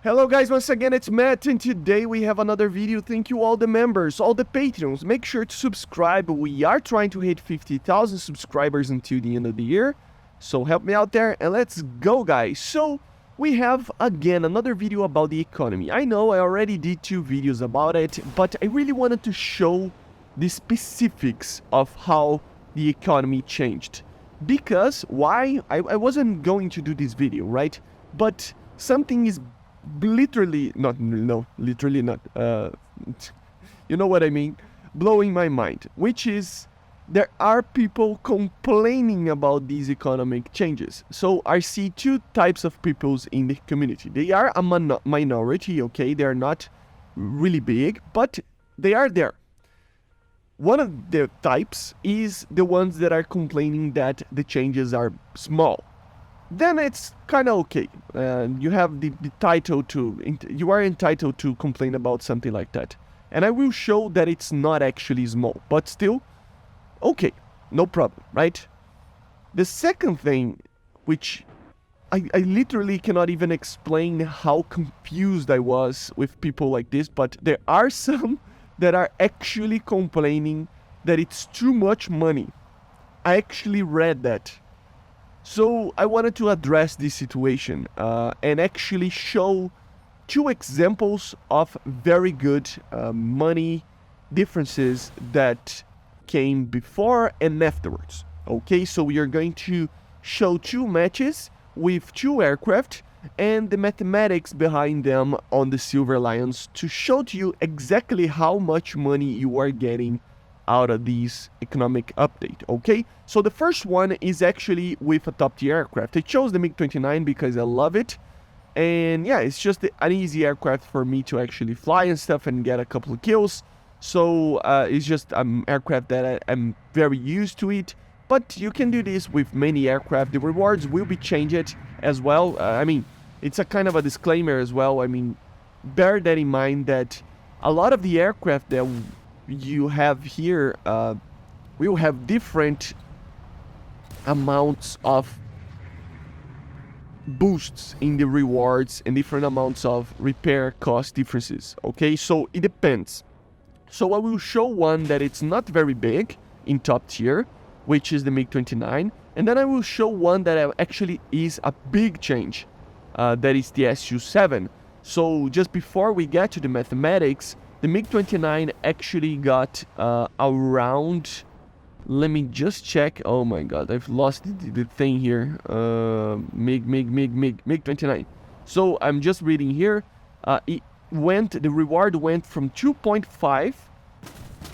Hello guys, once again it's Matt, and today we have another video. Thank you all the members, all the patrons. Make sure to subscribe. We are trying to hit 50,000 subscribers until the end of the year, so help me out there and let's go guys. So we have again another video about the economy. I know I already did 2 videos about it, but I really wanted to show the specifics of how the economy changed. Because why? I wasn't going to do this video, right? But something is literally not you know what I mean, blowing my mind, which is there are people complaining about these economic changes. So I see 2 types of peoples in the community. They are a minority, okay, they're not really big, but they are there. One of the types is the ones that are complaining that the changes are small. Then it's kind of okay. You have the title to, you are entitled to complain about something like that. And I will show that it's not actually small, but still, okay, no problem, right? The second thing, which I literally cannot even explain how confused I was with people like this, but there are some that are actually complaining that it's too much money. I actually read that. So I wanted to address this situation and actually show 2 examples of very good money differences that came before and afterwards. Okay, so we are going to show 2 matches with 2 aircraft and the mathematics behind them on the Silver Lions to show to you exactly how much money you are getting out of this economic update. Okay, so the first one is actually with a top tier aircraft. I chose the MiG-29 because I love it, and yeah, it's just an easy aircraft for me to actually fly and stuff and get a couple of kills. So it's just an aircraft that I'm very used to it, but you can do this with many aircraft. The rewards will be changed as well. I mean, it's a kind of a disclaimer as well. I mean, bear that in mind that a lot of the aircraft that you have here will have different amounts of boosts in the rewards and different amounts of repair cost differences. Okay, so it depends. So I will show one that it's not very big in top tier, which is the MiG-29, and then I will show one that actually is a big change, that is the Su-7. So just before we get to the mathematics, the MiG-29 actually got around, let me just check, oh my god, I've lost the thing here, MiG-29. So I'm just reading here, the reward went from 2.5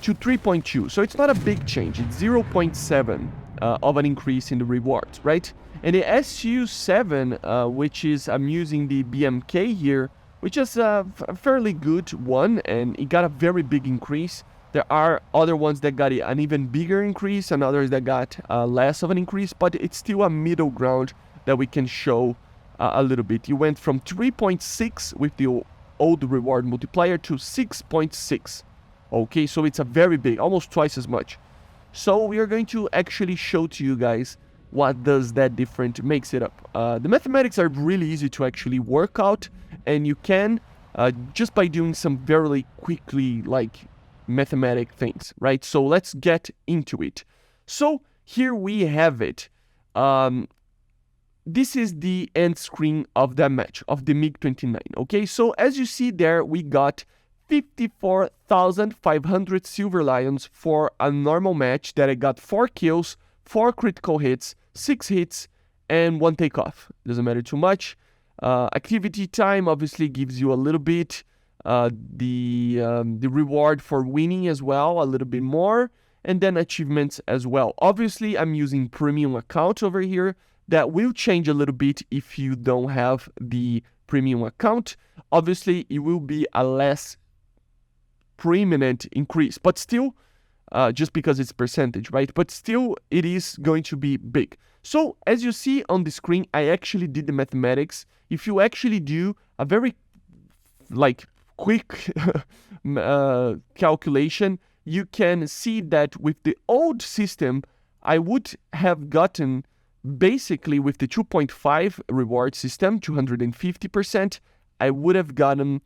to 3.2, so it's not a big change, it's 0.7 of an increase in the rewards, right? And the Su-7, which is, I'm using the BMK here, which is a fairly good one, and it got a very big increase. There are other ones that got an even bigger increase and others that got less of an increase, but it's still a middle ground that we can show a little bit. You went from 3.6 with the old reward multiplier to 6.6. Okay, so it's a very big, almost twice as much. So we are going to actually show to you guys what does that different makes it up. The mathematics are really easy to actually work out, and you can just by doing some very quickly like mathematic things, right? So let's get into it. So here we have it. This is the end screen of that match of the MiG-29. Okay, so as you see there, we got 54,500 Silver Lions for a normal match that I got 4 kills, 4 critical hits, 6 hits, and 1 takeoff. Doesn't matter too much. Activity time obviously gives you a little bit. The reward for winning as well, a little bit more. And then achievements as well. Obviously, I'm using premium account over here. That will change a little bit if you don't have the premium account. Obviously, it will be a less preeminent increase, but still, just because it's percentage, right? But still, it is going to be big. So as you see on the screen, I actually did the mathematics. If you actually do a very like quick calculation, you can see that with the old system, I would have gotten basically with the 2.5 reward system, 250%, I would have gotten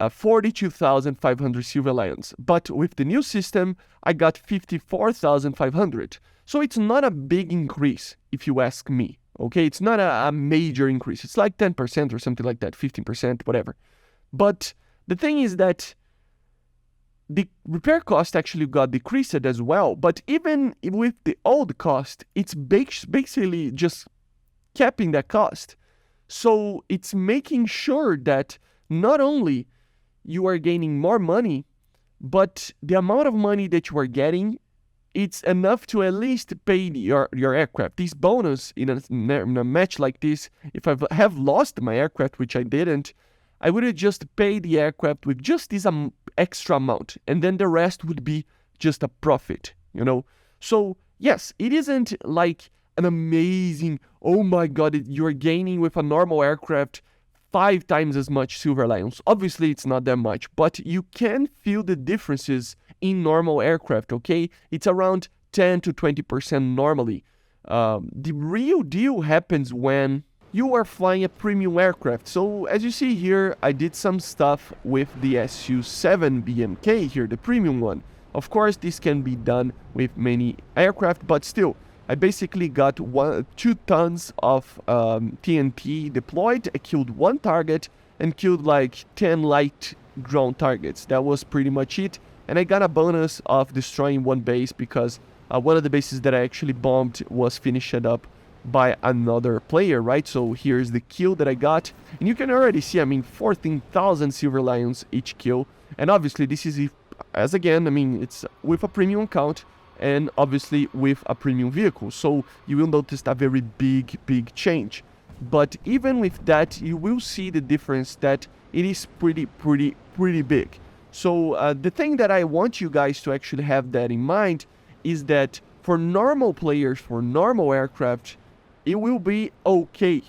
42,500 Silver Lions. But with the new system, I got 54,500. So it's not a big increase, if you ask me. Okay, it's not a major increase. It's like 10% or something like that, 15%, whatever. But the thing is that the repair cost actually got decreased as well. But even with the old cost, it's basically just capping that cost. So it's making sure that not only you are gaining more money, but the amount of money that you are getting, it's enough to at least pay your aircraft. This bonus in a match like this, if I have lost my aircraft, which I didn't, I would have just paid the aircraft with just this extra amount, and then the rest would be just a profit, you know? So yes, it isn't like an amazing, oh my god, you're gaining with a normal aircraft 5 times as much Silver Lions. Obviously, it's not that much, but you can feel the differences in normal aircraft, okay? It's around 10 to 20% normally. The real deal happens when you are flying a premium aircraft. So as you see here, I did some stuff with the SU-7 BMK here, the premium one. Of course, this can be done with many aircraft, but still, I basically got 2 tons of TNT deployed. I killed 1 target and killed like 10 light ground targets. That was pretty much it. And I got a bonus of destroying 1 base because one of the bases that I actually bombed was finished up by another player, right? So here's the kill that I got. And you can already see, I mean, 14,000 Silver Lions each kill. And obviously this is, as again, I mean, it's with a premium account, and obviously with a premium vehicle. So you will notice a very big change. But even with that, you will see the difference that it is pretty big. So the thing that I want you guys to actually have that in mind is that for normal players, for normal aircraft, it will be okay.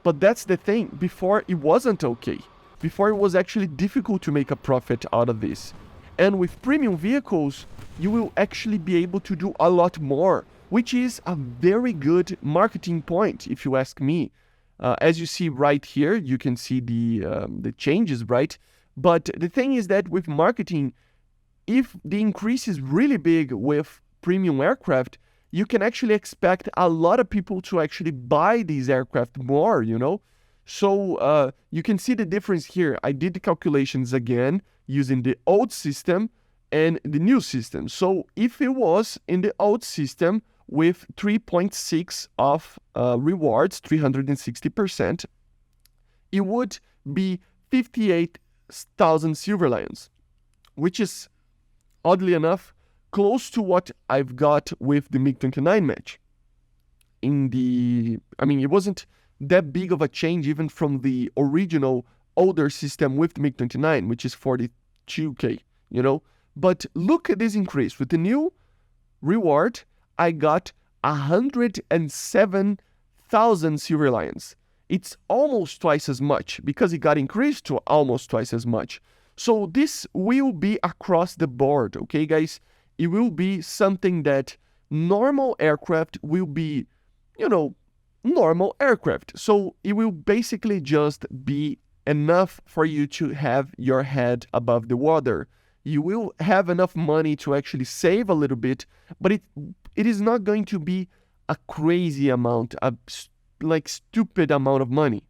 But that's the thing, before it wasn't okay. Before it was actually difficult to make a profit out of this. And with premium vehicles, you will actually be able to do a lot more, which is a very good marketing point, if you ask me. As you see right here, you can see the changes, right? But the thing is that with marketing, if the increase is really big with premium aircraft, you can actually expect a lot of people to actually buy these aircraft more, you know? So you can see the difference here. I did the calculations again using the old system and the new system. So if it was in the old system with 3.6 of rewards, 360%, it would be 58,000 Silver Lions, which is, oddly enough, close to what I've got with the MiG-29 match. I mean, it wasn't that big of a change even from the original older system with the MiG-29, which is 42k, you know? But look at this increase. With the new reward, I got 107,000 Silver Lions. It's almost twice as much because it got increased to almost twice as much. So this will be across the board, okay, guys? It will be something that normal aircraft will be, you know, normal aircraft. So it will basically just be enough for you to have your head above the water. You will have enough money to actually save a little bit, but it is not going to be a crazy amount, like stupid amount of money.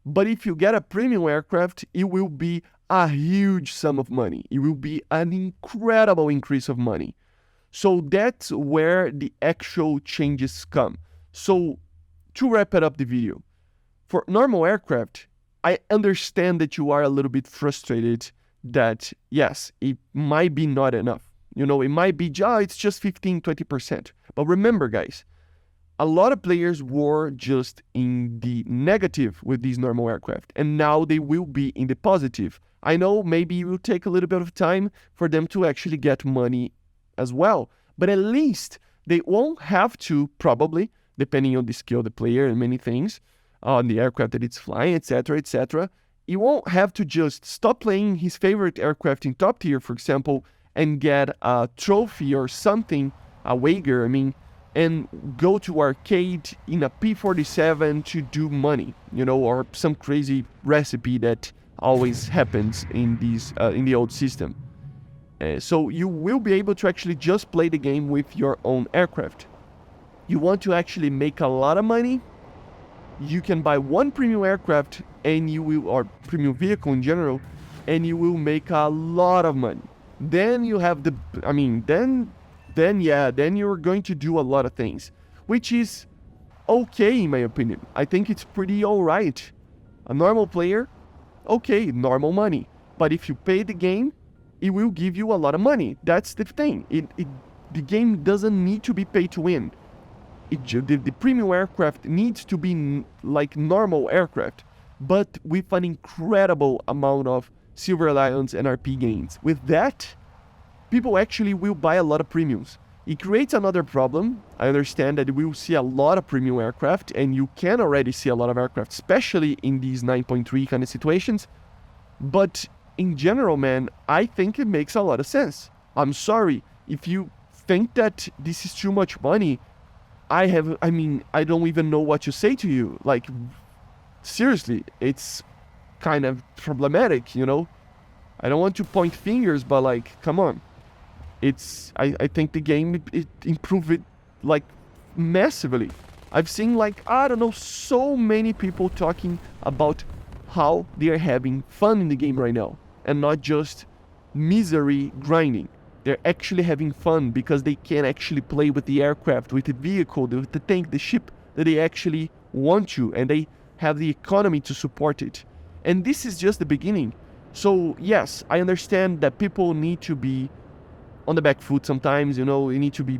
But if you get a premium aircraft, it will be a huge sum of money. It will be an incredible increase of money. So that's where the actual changes come. So to wrap it up the video, for normal aircraft, I understand that you are a little bit frustrated that, yes, it might be not enough. You know, it might be, it's just 15-20%. But remember, guys, a lot of players were just in the negative with these normal aircraft, and now they will be in the positive. I know maybe it will take a little bit of time for them to actually get money as well, but at least they won't have to, probably, depending on the skill of the player and many things, on the aircraft that it's flying, etc., he won't have to just stop playing his favorite aircraft in top tier, for example, and get a trophy or something, a wager, I mean, and go to arcade in a P47 to do money, you know, or some crazy recipe that always happens in these in the old system. So you will be able to actually just play the game with your own aircraft. You want to actually make a lot of money, you can buy one premium aircraft and you will, or premium vehicle in general, and you will make a lot of money. Then you have the, I mean, then you're going to do a lot of things, which is okay in my opinion. I think it's pretty alright. A normal player, okay, normal money. But if you pay the game, it will give you a lot of money. That's the thing. The game doesn't need to be pay to win. The premium aircraft needs to be like normal aircraft, but with an incredible amount of Silver Alliance and RP gains. With that, people actually will buy a lot of premiums. It creates another problem. I understand that we will see a lot of premium aircraft, and you can already see a lot of aircraft, especially in these 9.3 kind of situations. But in general, man, I think it makes a lot of sense. I'm sorry, if you think that this is too much money, I don't even know what to say to you. Like, seriously, it's kind of problematic, you know? I don't want to point fingers, but like, come on. I think the game, it improved it like massively. I've seen like, I don't know, so many people talking about how they are having fun in the game right now and not just misery grinding. They're actually having fun because they can actually play with the aircraft, with the vehicle, with the tank, the ship that they actually want to, and they have the economy to support it. And this is just the beginning. So yes, I understand that people need to be on the back foot sometimes, you know, you need to be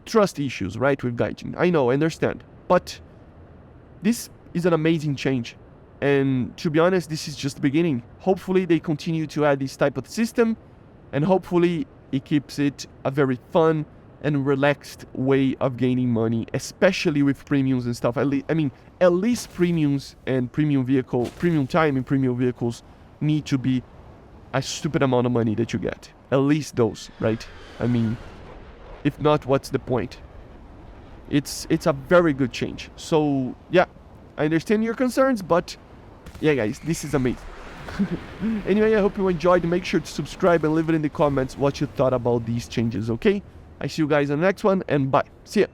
trust issues, right, with Gaijin. I know, I understand. But this is an amazing change. And to be honest, this is just the beginning. Hopefully they continue to add this type of system, and hopefully it keeps it a very fun and relaxed way of gaining money, especially with premiums and stuff. At least premiums and premium time in premium vehicles need to be a stupid amount of money that you get. At least those, right? I mean, if not, what's the point? It's a very good change. So yeah, I understand your concerns, but yeah, guys, this is amazing. Anyway, I hope you enjoyed. Make sure to subscribe and leave it in the comments what you thought about these changes, okay? I see you guys in the next one, and bye. See ya.